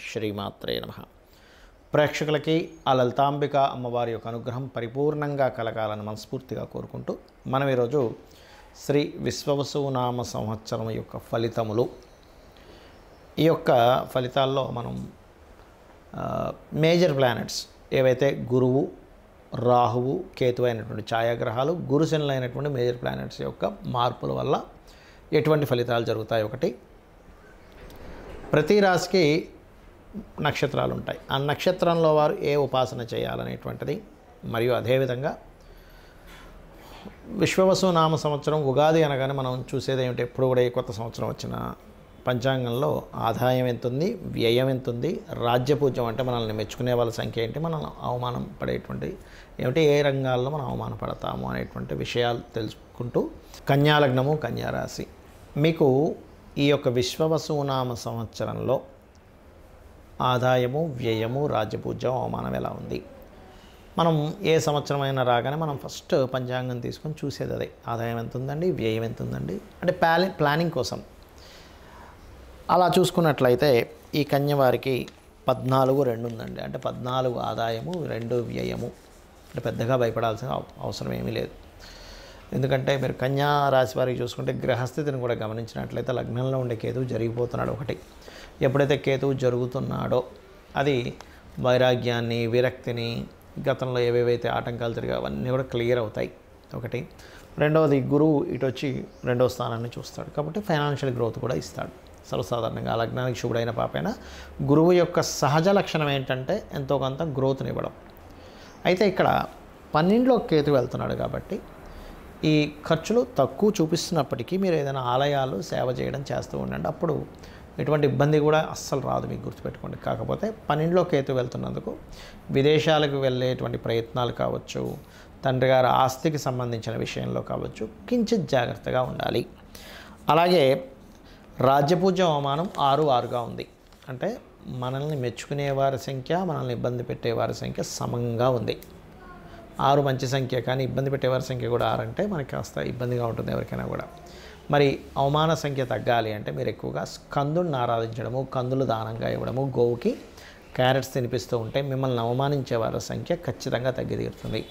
శ్రీమాత్రే నమః. ప్రేక్షకులకి ఆ లలితాంబిక అమ్మవారి యొక్క అనుగ్రహం పరిపూర్ణంగా కలగాలని మనస్ఫూర్తిగా కోరుకుంటూ మనం ఈరోజు శ్రీ విశ్వవసునామ సంవత్సరం యొక్క ఫలితములు, ఈ యొక్క ఫలితాల్లో మనం మేజర్ ప్లానెట్స్ ఏవైతే గురువు, రాహువు, కేతువు అయినటువంటి ఛాయాగ్రహాలు, గురుశనులు అయినటువంటి మేజర్ ప్లానెట్స్ యొక్క మార్పుల వల్ల ఎటువంటి ఫలితాలు జరుగుతాయి. ఒకటి, ప్రతి రాశికి నక్షత్రాలు ఉంటాయి. ఆ నక్షత్రంలో వారు ఏ ఉపాసన చేయాలనేటువంటిది, మరియు అదేవిధంగా విశ్వవసునామ సంవత్సరం ఉగాది అనగానే మనం చూసేది ఏమిటి, ఎప్పుడు కూడా ఏ కొత్త సంవత్సరం వచ్చిన పంచాంగంలో ఆదాయం ఎంత ఉంది, వ్యయం ఎంత ఉంది, రాజ్యపూజ్యం అంటే మనల్ని మెచ్చుకునే వాళ్ళ సంఖ్య ఏంటి, మనం అవమానం పడేటువంటి ఏమిటి, ఏ రంగాల్లో మనం అవమానపడతాము అనేటువంటి విషయాలు తెలుసుకుంటూ, కన్యాలగ్నము, కన్యారాశి, మీకు ఈ యొక్క విశ్వవసునామ సంవత్సరంలో ఆదాయము, వ్యయము, రాజ్యపూజ్యం, అవమానం ఎలా ఉంది. మనం ఏ సంవత్సరమైనా రాగానే మనం ఫస్ట్ పంచాంగం తీసుకొని చూసేది అదే, ఆదాయం ఎంత ఉందండి, వ్యయం ఎంత ఉందండి, అంటే ప్లానింగ్ కోసం. అలా చూసుకున్నట్లయితే ఈ కన్య వారికి 14-2 ఉందండి. అంటే 14 ఆదాయము, 2 వ్యయము. అంటే పెద్దగా భయపడాల్సిన అవసరం ఏమీ లేదు. ఎందుకంటే మీరు కన్యా రాశి వారికి చూసుకుంటే గ్రహస్థితిని కూడా గమనించినట్లయితే లగ్నంలో ఉండే కేతువు జరిగిపోతున్నాడు. ఒకటి, ఎప్పుడైతే కేతువు జరుగుతున్నాడో అది వైరాగ్యాన్ని, విరక్తిని, గతంలో ఏవేవైతే ఆటంకాలు జరిగాయో అవన్నీ కూడా క్లియర్ అవుతాయి. ఒకటి. రెండవది, గురువు ఇటు వచ్చి 2వ స్థానాన్ని చూస్తాడు కాబట్టి ఫైనాన్షియల్ గ్రోత్ కూడా ఇస్తాడు. సర్వసాధారణంగా ఆ లగ్నానికి శుభుడైన పాపైన గురువు యొక్క సహజ లక్షణం ఏంటంటే ఎంతో కొంత గ్రోత్ని ఇవ్వడం. అయితే ఇక్కడ 12లో కేతు వెళ్తున్నాడు కాబట్టి ఈ ఖర్చులు తక్కువ చూపిస్తున్నప్పటికీ మీరు ఏదైనా ఆలయాలు సేవ చేయడం చేస్తూ ఉండండి. అప్పుడు ఎటువంటి ఇబ్బంది కూడా అస్సలు రాదు, మీకు గుర్తుపెట్టుకోండి. కాకపోతే 12లో కేతు వెళ్తున్నందుకు విదేశాలకు వెళ్ళేటువంటి ప్రయత్నాలు కావచ్చు, తండ్రి గారి ఆస్తికి సంబంధించిన విషయంలో కావచ్చు, కించిత్ జాగ్రత్తగా ఉండాలి. అలాగే రాజ్యపూజ్యం, అవమానం 6-6గా ఉంది. అంటే మనల్ని మెచ్చుకునేవారి సంఖ్య, మనల్ని ఇబ్బంది పెట్టేవారి సంఖ్య సమంగా ఉంది. 6 మంచి సంఖ్య, కానీ ఇబ్బంది పెట్టేవారి సంఖ్య కూడా 6 అంటే మనకి కాస్త ఇబ్బందిగా ఉంటుంది ఎవరికైనా కూడా. మరి అవమాన సంఖ్య తగ్గాలి అంటే మీరు ఎక్కువగా కందుని ఆరాధించడము, కందులు దానంగా ఇవ్వడము, గోవుకి క్యారెట్స్ తినిపిస్తూ ఉంటే మిమ్మల్ని అవమానించే వారి సంఖ్య ఖచ్చితంగా తగ్గి తీరుతుంది.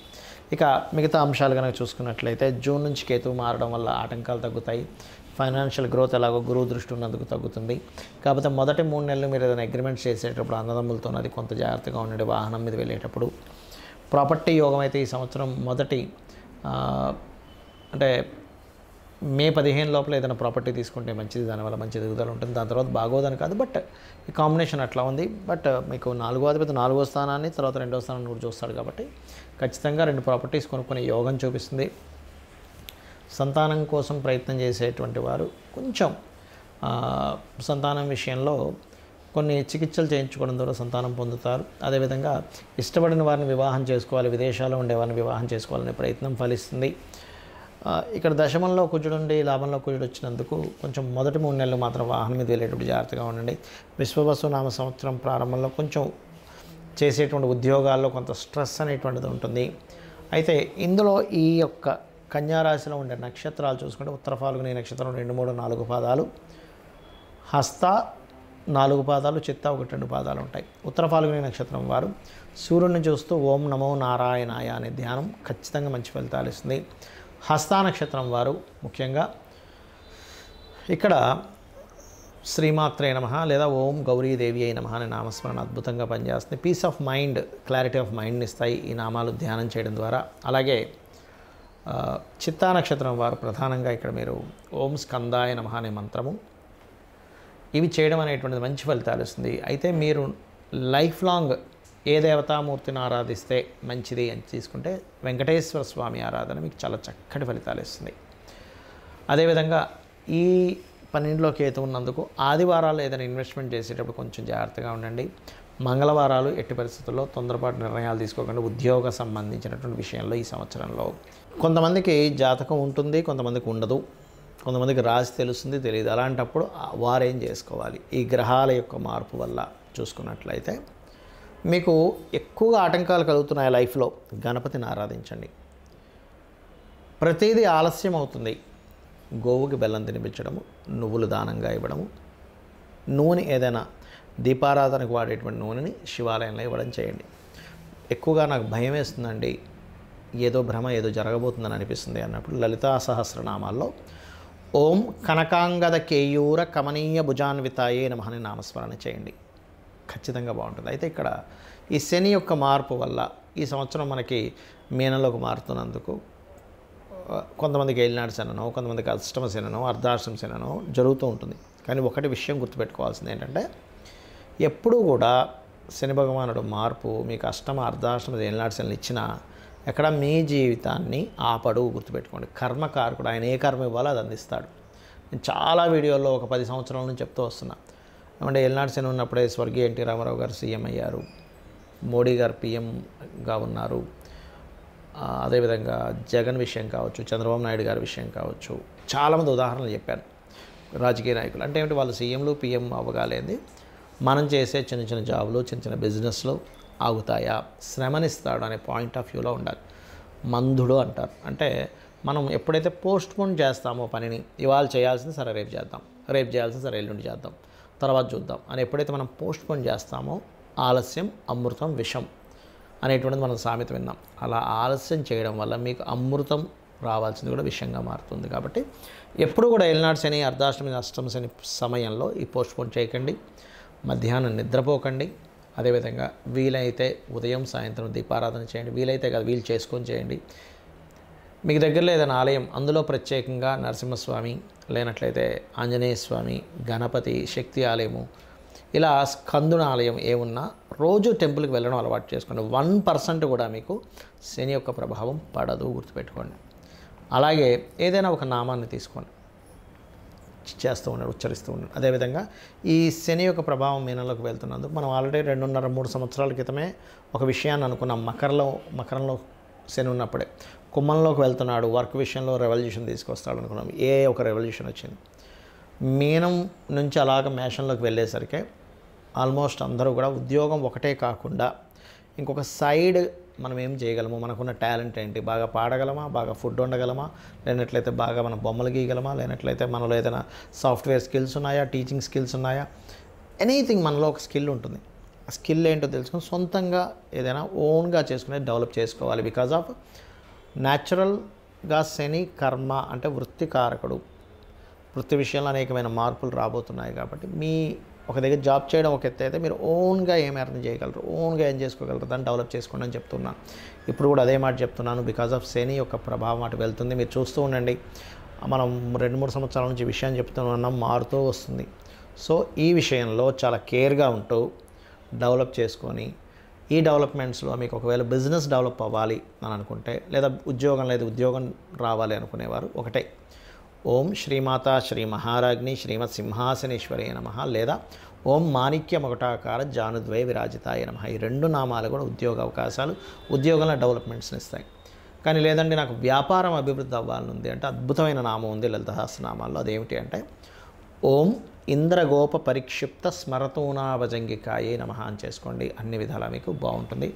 ఇక మిగతా అంశాలు కనుక చూసుకున్నట్లయితే జూన్ నుంచి కేతువు మారడం వల్ల ఆటంకాలు తగ్గుతాయి. ఫైనాన్షియల్ గ్రోత్ ఎలాగో గురువు దృష్టి ఉన్నందుకు తగ్గుతుంది. కాకపోతే మొదటి 3 నెలలు మీరు ఏదైనా అగ్రిమెంట్స్ చేసేటప్పుడు అన్నదమ్ములతో అది కొంత జాగ్రత్తగా ఉండండి. వాహనం మీద వెళ్ళేటప్పుడు ప్రాపర్టీ యోగం అయితే ఈ సంవత్సరం మొదటి అంటే మే 15 లోపల ఏదైనా ప్రాపర్టీ తీసుకుంటే మంచిది, దానివల్ల మంచి ఎదుగుదల ఉంటుంది. దాని తర్వాత బాగోదని కాదు, బట్ ఈ కాంబినేషన్ అట్లా ఉంది. బట్ మీకు 4వ అధిపతి 4వ స్థానాన్ని, తర్వాత 2వ స్థానాన్ని కూడా చూస్తాడు కాబట్టి ఖచ్చితంగా 2 ప్రాపర్టీస్ కొనుక్కునే యోగం చూపిస్తుంది. సంతానం కోసం ప్రయత్నం చేసేటువంటి వారు కొంచెం సంతానం విషయంలో కొన్ని చికిత్సలు చేయించుకోవడం ద్వారా సంతానం పొందుతారు. అదేవిధంగా ఇష్టపడిన వారిని వివాహం చేసుకోవాలి, విదేశాల్లో ఉండే వారిని వివాహం చేసుకోవాలనే ప్రయత్నం ఫలిస్తుంది. ఇక్కడ దశమంలో కుజుడుండి లాభంలో కుజుడు వచ్చినందుకు కొంచెం మొదటి 3 నెలలు మాత్రం వాహనం మీద వెళ్ళేటప్పుడు జాగ్రత్తగా ఉండండి. విశ్వవసునామ సంవత్సరం ప్రారంభంలో కొంచెం చేసేటువంటి ఉద్యోగాల్లో కొంత స్ట్రెస్ అనేటువంటిది ఉంటుంది. అయితే ఇందులో ఈ యొక్క కన్యారాశిలో ఉండే నక్షత్రాలు చూసుకుంటే ఉత్తర ఫాల్గుని నక్షత్రం 2, 3, 4 పాదాలు, హస్త 4 పాదాలు, చిత్త 1, 2 పాదాలు ఉంటాయి. ఉత్తర ఫాల్గుని నక్షత్రం వారు సూర్యుడిని చూస్తూ ఓం నమో నారాయణాయ అనే ధ్యానం ఖచ్చితంగా మంచి ఫలితాలు ఇస్తుంది. హస్త నక్షత్రం వారు ముఖ్యంగా ఇక్కడ శ్రీమాత్రే నమః లేదా ఓం గౌరీదేవి అయి నమః అనే నామస్మరణ అద్భుతంగా పనిచేస్తుంది. Peace of mind, clarity of మైండ్ని ఇస్తాయి ఈ నామాలు ధ్యానం చేయడం ద్వారా. అలాగే చిత్తా నక్షత్రం వారు ప్రధానంగా ఇక్కడ మీరు ఓం స్కందాయ నమః అనే మంత్రము ఇవి చేయడం అనేటువంటిది మంచి ఫలితాలు ఇస్తుంది. అయితే మీరు లైఫ్ లాంగ్ ఏ దేవతామూర్తిని ఆరాధిస్తే మంచిది అని తీసుకుంటే వెంకటేశ్వర స్వామి ఆరాధన మీకు చాలా చక్కటి ఫలితాలు ఇస్తుంది. అదేవిధంగా ఈ 12లో కేతు ఉన్నందుకు ఆదివారాలు ఏదైనా ఇన్వెస్ట్మెంట్ చేసేటప్పుడు కొంచెం జాగ్రత్తగా ఉండండి. మంగళవారాలు ఎట్టి పరిస్థితుల్లో తొందరపాటు నిర్ణయాలు తీసుకోకుండా ఉద్యోగ సంబంధించినటువంటి విషయంలో ఈ సంవత్సరంలో కొంతమందికి జాతకం ఉంటుంది, కొంతమందికి ఉండదు, కొంతమందికి రాసి తెలుస్తుంది, తెలియదు. అలాంటప్పుడు వారేం చేసుకోవాలి, ఈ గ్రహాల యొక్క మార్పు వల్ల చూసుకున్నట్లయితే మీకు ఎక్కువగా ఆటంకాలు కలుగుతున్నాయి లైఫ్లో, గణపతిని ఆరాధించండి. ప్రతిదీ ఆలస్యం అవుతుంది. గోవుకి బెల్లం తినిపించడము, నువ్వులు దానంగా ఇవ్వడము, నూనె ఏదైనా దీపారాధనకు వాడేటువంటి నూనెని శివాలయంలో ఇవ్వడం చేయండి. ఎక్కువగా నాకు భయం వేస్తుందండి, ఏదో భ్రమ ఏదో జరగబోతుందని అనిపిస్తుంది అన్నప్పుడు లలితా సహస్రనామాల్లో ఓం కనకాంగద కేయూర కమనీయ భుజాన్వితాయే నమః అని నామస్మరణ చేయండి, ఖచ్చితంగా బాగుంటుంది. అయితే ఇక్కడ ఈ శని యొక్క మార్పు వల్ల ఈ సంవత్సరం మనకి మీనంలోకి మారుతున్నందుకు కొంతమందికి ఏలినాటి శననో, కొంతమందికి అష్టమ శననో, అర్ధాష్టమ శననో జరుగుతూ ఉంటుంది. కానీ ఒకటి విషయం గుర్తుపెట్టుకోవాల్సింది ఏంటంటే, ఎప్పుడూ కూడా శని భగవానుడు మార్పు మీకు అష్టమ అర్ధాష్టమ ఏలినాటి శనలు ఇచ్చినా ఎక్కడ మీ జీవితాన్ని ఆపడు. గుర్తుపెట్టుకోండి, కర్మకారకుడు, ఆయన ఏ కర్మ ఇవ్వాలో అది అందిస్తాడు. నేను చాలా వీడియోల్లో ఒక 10 సంవత్సరాల నుంచి చెప్తూ వస్తున్నా. ఏమంటే ఏలినాటి శని ఉన్నప్పుడే స్వర్గీయ ఎన్టీ రామారావు గారు సీఎం అయ్యారు, మోడీ గారు పీఎంగా ఉన్నారు, అదేవిధంగా జగన్ విషయం కావచ్చు, చంద్రబాబు నాయుడు గారి విషయం కావచ్చు, చాలామంది ఉదాహరణలు చెప్పాను. రాజకీయ నాయకులు అంటే ఏమిటి, వాళ్ళు సీఎంలు పీఎం అవ్వగాలేంది, మనం చేసే చిన్న చిన్న జాబులు, చిన్న చిన్న బిజినెస్లు ఆగుతాయా, శ్రమనిస్తాడు అనే పాయింట్ ఆఫ్ వ్యూలో ఉండాలి. మందుడు అంటారు, అంటే మనం ఎప్పుడైతే పోస్ట్ పోన్ చేస్తామో పనిని, ఇవాళ చేయాల్సింది సరే రేపు చేద్దాం, రేపు చేయాల్సింది సరే ఎల్లుండి చేద్దాం, తర్వాత చూద్దాం అని ఎప్పుడైతే మనం పోస్ట్ పోన్ చేస్తామో ఆలస్యం అమృతం విషం అనేటువంటిది మనం సామెత విన్నాం. అలా ఆలస్యం చేయడం వల్ల మీకు అమృతం రావాల్సింది కూడా విషయంగా మారుతుంది. కాబట్టి ఎప్పుడు కూడా ఏలినాటి శని, అర్ధాష్టమి, అష్టమ శని సమయంలో ఈ పోస్ట్ పోన్ చేయకండి. మధ్యాహ్నం నిద్రపోకండి. అదేవిధంగా వీలైతే ఉదయం సాయంత్రం దీపారాధన చేయండి. వీలైతే కాదు, వీలు చేసుకొని చేయండి. మీకు దగ్గరలో ఏదైనా ఆలయం, అందులో ప్రత్యేకంగా నరసింహస్వామి, లేనట్లయితే ఆంజనేయ స్వామి, గణపతి, శక్తి ఆలయము, ఇలా స్కందుని ఆలయం ఏమున్నా రోజు టెంపుల్కి వెళ్ళడం అలవాటు చేసుకోండి. 1% కూడా మీకు శని యొక్క ప్రభావం పడదు, గుర్తుపెట్టుకోండి. అలాగే ఏదైనా ఒక నామాన్ని తీసుకోండి, చేస్తూ ఉండండి, ఉచ్చరిస్తూ ఉండండి. అదేవిధంగా ఈ శని యొక్క ప్రభావం మీనంలోకి వెళ్తున్నందుకు మనం ఆల్రెడీ 2.5-3 సంవత్సరాల క్రితమే ఒక విషయాన్ని అనుకున్నాం. మకరంలో శని ఉన్నప్పుడే కుంభంలోకి వెళ్తున్నాడు, వర్క్ విషయంలో రెవల్యూషన్ తీసుకొస్తాడు అనుకున్నాం. ఒక రెవల్యూషన్ వచ్చింది. మీనం నుంచి అలాగ మేషంలోకి వెళ్ళేసరికి ఆల్మోస్ట్ అందరూ కూడా ఉద్యోగం ఒకటే కాకుండా ఇంకొక సైడ్ మనం ఏం చేయగలము, మనకున్న టాలెంట్ ఏంటి, బాగా పాడగలమా, బాగా ఫుడ్ వండగలమా, లేనట్లయితే బాగా మనం బొమ్మలు గీయగలమా, లేనట్లయితే మనలో ఏదైనా సాఫ్ట్వేర్ స్కిల్స్ ఉన్నాయా, టీచింగ్ స్కిల్స్ ఉన్నాయా, ఎనీథింగ్ మనలో ఒక స్కిల్ ఉంటుంది. ఆ స్కిల్ ఏంటో తెలుసుకొని సొంతంగా ఏదైనా ఓన్గా చేసుకునే డెవలప్ చేసుకోవాలి. బికాజ్ ఆఫ్ న్యాచురల్గా శని కర్మ అంటే వృత్తికారకుడు, వృత్తి విషయంలో అనేకమైన మార్పులు రాబోతున్నాయి. కాబట్టి మీ ఒక దగ్గర జాబ్ చేయడం ఒక ఎత్తు అయితే, మీరు ఓన్గా ఏం ఎర్న్ చేయగలరు, ఓన్గా ఏం చేసుకోగలరు, దాన్ని డెవలప్ చేసుకోండి అని చెప్తున్నాను. ఇప్పుడు కూడా అదే మాట చెప్తున్నాను. బికాజ్ ఆఫ్ శని యొక్క ప్రభావం అటు వెళ్తుంది. మీరు చూస్తూ ఉండండి, మనం 2-3 సంవత్సరాల నుంచి విషయం చెప్తున్నాం, మారుతూ వస్తుంది. సో ఈ విషయంలో చాలా కేర్గా ఉంటూ డెవలప్ చేసుకొని, ఈ డెవలప్మెంట్స్లో మీకు ఒకవేళ బిజినెస్ డెవలప్ అవ్వాలి అని అనుకుంటే, లేదా ఉద్యోగం రావాలి అనుకునేవారు ఒకటే, ఓం శ్రీమాత శ్రీ మహారాజ్ని శ్రీమత్ సింహాసనేశ్వరి నమః, లేదా ఓం మాణిక్య మకుటాకార జానుద్వయ విరాజితాయ నమః. ఈ 2 నామాలు కూడా ఉద్యోగ అవకాశాలు, ఉద్యోగంలో డెవలప్మెంట్స్ని ఇస్తాయి. కానీ లేదండి నాకు వ్యాపారం అభివృద్ధి అవ్వాలనుంది అంటే అద్భుతమైన నామం ఉంది లలిత సహస్రనామాల్లో. అదేమిటి అంటే ఓం ఇంద్రగోప పరిక్షిప్త స్మరతూనాభజంగికాయే నమః అని చేసుకోండి. అన్ని విధాలా మీకు బాగుంటుంది.